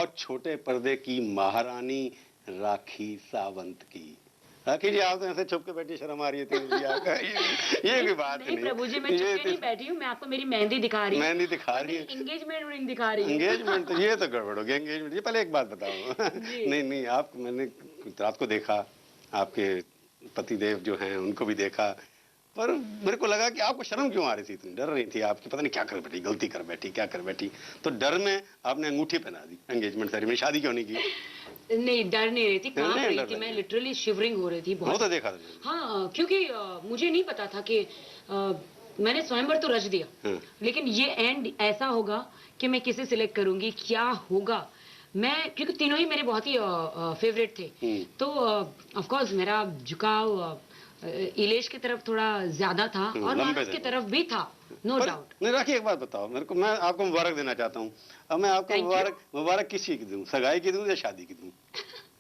बहुत छोटे पर्दे की महारानी राखी सावंत की। राखी जी आप तो ऐसे छुप के बैठी, शर्म आ रही थी मुझे आपका। ये भी बात नहीं प्रभु जी, मैं छुप के नहीं बैठी हूँ, मैं आपको मेरी मेहंदी दिखा रही हूँ। मेहंदी दिखा रही है, एंगेजमेंट रिंग दिखा रही है। एंगेजमेंट तो ये तो गड़बड़ हो गया। एंगेजमेंट ये पहले एक बात बताओ। नहीं नहीं, आप मैंने रात को देखा, आपके पतिदेव जो हैं उनको भी देखा, पर मेरे को लगा कि आपको शर्म क्यों आ रही थी, इतनी डर रही थी आपकी, पता नहीं क्या कर बैठी, गलती कर बैठी, क्या कर बैठी, तो डर में आपने अंगूठी पहना दी एंगेजमेंट सेरेमनी। शादी क्यों नहीं की? नहीं, डर नहीं रही थी, कांप रही थी मैं, लिटरली शिवरिंग हो रही थी बहुत। वो तो देखा था। हाँ, क्योंकि मुझे नहीं पता था कि मैंने स्वयंवर तो रच दिया, लेकिन ये एंड ऐसा होगा कि मैं किसे सिलेक्ट करूंगी, क्या होगा। मैं क्योंकि तीनों ही मेरे बहुत ही फेवरेट थे, तो ऑफ कोर्स मेरा झुकाव इलेश की तरफ थोड़ा ज्यादा था और मानस की तरफ भी था, नो डाउट। नहीं राखी, एक बात बताओ मेरे को, मैं आपको मुबारक देना चाहता हूँ। अब मैं आपको मुबारक किस चीज की दूं, सगाई की दूं या शादी की दूं?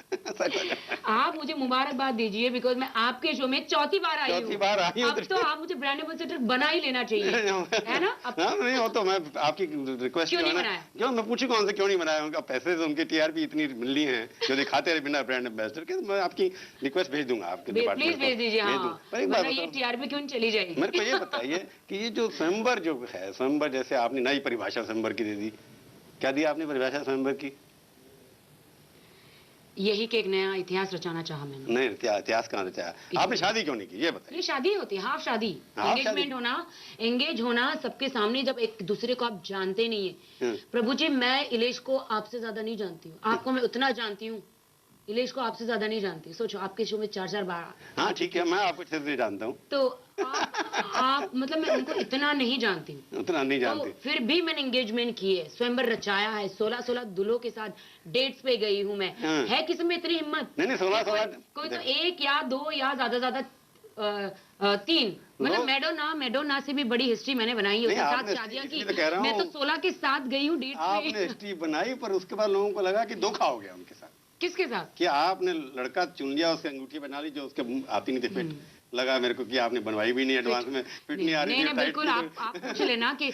आप मुझे मुबारकबाद दीजिए, बिकॉज मैं आपके शो में चौथी बार आई हूँ। अब तो आप मुझे ब्रांड एम्बेसडर बना ही लेना चाहिए, है ना? नहीं हो तो मैं आपकी रिक्वेस्ट क्यों नहीं बनाया? क्यों, मैं पूछू कौन से क्यों नहीं बनाया, उनका पैसे तो उनकी टीआरपी इतनी मिली है जो दिखाते रहे बिना ब्रांड एम्बेसडर के, मैं आपकी रिक्वेस्ट भेज दूंगा आपके डिपार्टमेंट को। प्लीज भेज दीजिए। हाँ, वरना ये टीआरपी क्यों चली जाएगी? मेरे को ये बताइए कि ये जो स्वयंवर जो है, स्वयंवर जैसे आपने नई परिभाषा स्वयंवर की दे दी, क्या दी आपने परिभाषा स्वयंवर की? यही कि एक नया इतिहास रचाना चाहा मैंने। नहीं, इतिहास कहाँ रचाया आपने? शादी क्यों नहीं की ये बताइए। ये शादी होती है, हाफ शादी, एंगेजमेंट होना, एंगेज होना सबके सामने, जब एक दूसरे को आप जानते नहीं है। प्रभु जी, मैं इलेश को आपसे ज्यादा नहीं जानती हूँ, आपको मैं उतना जानती हूँ, इलेश को आपसे ज्यादा नहीं जानती। सोचो, आपके शो में 4-4 बार। हाँ ठीक है, मैं आपको अच्छे से जानता हूँ, तो आप मतलब मैं उनको इतना नहीं जानती हूँ, उतना नहीं जानती, तो फिर भी मैंने एंगेजमेंट की है, स्वयंवर रचाया है, 16-16 दूल्हों के साथ डेट्स पे गई हूँ मैं। है किसी में इतनी हिम्मत? नहीं 16 कोई तो 1 या 2 या ज्यादा 3, मतलब मैडोना से भी बड़ी हिस्ट्री मैंने बनाई है, उसके साथ शादियां की। मैं तो 16 के साथ गई हूँ डेट्स पे। आपने हिस्ट्री बनाई, पर उसके बाद लोगों को लगा कि धोखा हो गया उनके साथ। किसके साथ? कि आपने लड़का चुन लिया, उसकी अंगूठी बना ली जो उसके आती नहीं थी फिट, लगा मेरे को कि आपने बनवाई भी नहीं एडवांस में, फिट नहीं आ रही थी। नहीं बिल्कुल, आप पूछ लेना कि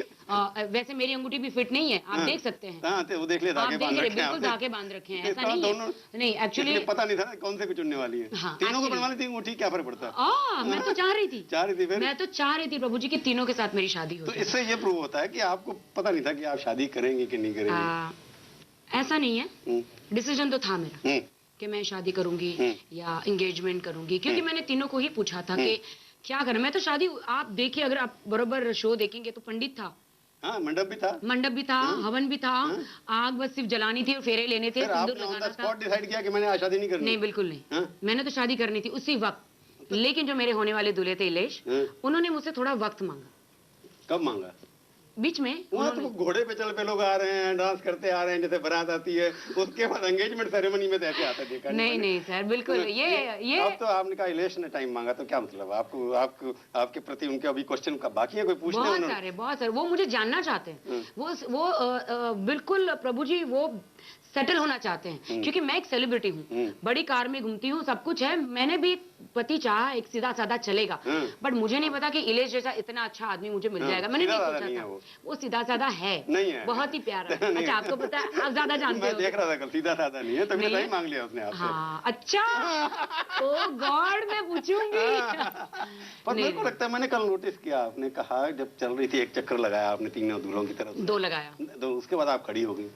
वैसे मेरी अंगूठी भी फिट नहीं है, आप देख सकते हैं। हाँ, तो वो देख ले, धागे बांध रखे हैं, बिल्कुल धागे बांध रखे हैं, ऐसा नहीं है। नहीं, एक्चुअली पता नहीं था कौन से को चुनने वाली है। तीनों को बनवानी थी अंगूठी, क्या फर्क पड़ता? मैं तो चाह रही थी मैं तो चाह रही थी प्रभु जी की तीनों के साथ मेरी शादी हो। तो इससे ये प्रूव होता है कि आपको पता नहीं था कि आप शादी करेंगे कि नहीं करेंगे। ऐसा नहीं है, डिसीजन तो था मेरा कि मैं शादी करूंगी या एंगेजमेंट करूंगी, क्योंकि मैंने तीनों को ही पूछा था कि क्या करें। मैं तो शादी, आप देखिए, अगर आप बरोबर शो देखेंगे तो पंडित था, मंडप भी था, हवन भी था, आग बस सिर्फ जलानी थी और फेरे लेने थे, सिंदूर लगाना था। डिसाइड किया कि मैंने आज शादी नहीं करनी? नहीं, बिल्कुल नहीं। मैंने तो शादी करनी थी उसी वक्त, लेकिन जो मेरे होने वाले दूल्हे थे इलेश, उन्होंने मुझसे थोड़ा वक्त मांगा। कब मांगा? बीच में। वहाँ तो घोड़े पे चल पे लोग आ रहे हैं, डांस करते आ रहे हैं, जैसे बारात आती है, उसके बाद एंगेजमेंट सेरेमनी में ऐसे आता देखा नहीं सर, बिल्कुल ये अब तो आपने कहा इलेश ने टाइम मांगा, तो क्या मतलब आपको आपके प्रति उनके अभी क्वेश्चन का बाकी है कोई पूछने? बहुत सारे वो मुझे जानना चाहते हैं, वो बिल्कुल प्रभु जी वो सेटल होना चाहते हैं, क्योंकि मैं एक सेलिब्रिटी हूँ, बड़ी कार में घूमती हूँ, सब कुछ है। मैंने भी पति चाहा एक सीधा साधा चलेगा, बट मुझे नहीं पता कि इलेश जैसा इतना अच्छा आदमी मुझे मिल जाएगा। मैंने नहीं सोचा था। वो सीधा साधा है, नहीं है, बहुत ही प्यारा। अच्छा, आपको पता है, आप ज्यादा जानते हो। मैं देख रहा था, सीधा साधा नहीं है, तभी नहीं मांग लिया उसने आपसे। हाँ, अच्छा, ओ गॉड, मैं पूछूंगी। पर मेरे को लगता है मैंने कल नोटिस किया, आपने कहा जब चल रही थी एक चक्कर लगाया आपने तीनों दूल्हों की तरफ। 2 लगाया, तो उसके बाद आप खड़ी हो गई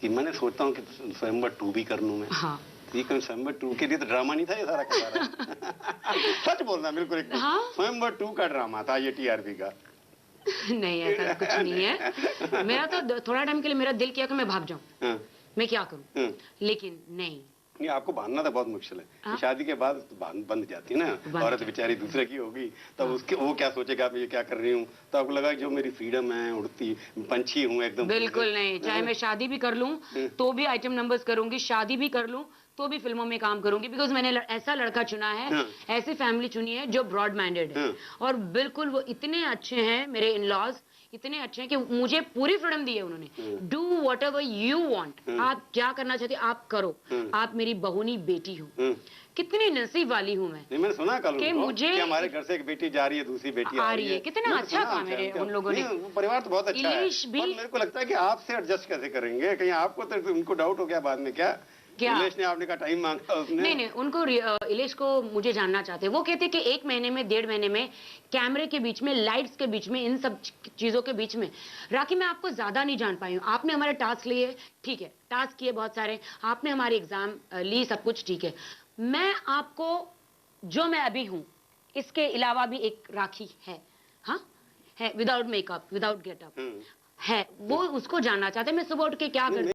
कि मैंने सोचता हूँ कि स्वयंवर 2 भी कर लूं मैं। हाँ, ये स्वयंवर 2 के लिए तो ड्रामा नहीं था ये सारा का सारा। सच बोलना बिल्कुल, स्वयंवर 2 का ड्रामा था ये टीआरपी का। नहीं, ऐसा कुछ नहीं है। मेरा तो थोड़ा टाइम के लिए मेरा दिल किया कि मैं भाग जाऊं, मैं क्या करूं, लेकिन नहीं, आपको बांधना तो बहुत मुश्किल है। शादी के बाद बंद जाती है ना औरत, बेचारी दूसरे की होगी, तब उसके वो क्या सोचेगा मैं ये क्या कर रही हूँ, तो आपको लगा जो मेरी फ्रीडम है, उड़ती पंछी हूँ एकदम। बिल्कुल नहीं, चाहे मैं शादी भी कर लूं तो भी आइटम नंबर्स करूंगी, शादी भी कर लूं तो भी फिल्मों में काम करूंगी, बिकॉज मैंने ऐसा लड़का चुना है, ऐसी फैमिली चुनी है जो ब्रॉड माइंडेड है, और बिल्कुल वो इतने अच्छे हैं मेरे इन लॉज इतने अच्छे हैं कि मुझे पूरी फ्रीडम दी है उन्होंने। Do what ever you want, आप क्या करना चाहते हो आप करो, आप मेरी बहुनी बेटी हो। कितनी नसीब वाली हूँ मैं। नहीं, मैंने सुना कल कि उनको मुझे कि हमारे घर से एक बेटी जा रही है, दूसरी बेटी आ रही है। कितना मैंने अच्छा सुना काम है उनसे। उन लोगों ने। नहीं, वो परिवार तो बहुत अच्छा है, इलेश भी- पर मेरे को लगता है कि आपसे एडजस्ट कैसे करेंगे, कहीं आपको तो उनको डाउट हो गया बाद में क्या? इलेश ने आपने कहा टाइम मांगा उसने। नहीं नहीं, उनको इलेश को मुझे जानना चाहते हैं। वो कहते कि 1 महीने में 1.5 महीने में कैमरे के बीच में, लाइट्स के बीच में, इन सब चीजों के बीच में, राखी मैं आपको ज्यादा नहीं जान पाई हूँ। आपने हमारे टास्क लिए, ठीक है, टास्क किए बहुत सारे, आपने हमारी एग्जाम ली, सब कुछ ठीक है। मैं आपको जो मैं अभी हूँ इसके अलावा भी एक राखी है, हाँ है, विदाउट मेकअप, विदाउट गेटअप है, वो उसको जानना चाहते हैं मैं सुबह उठ के क्या करती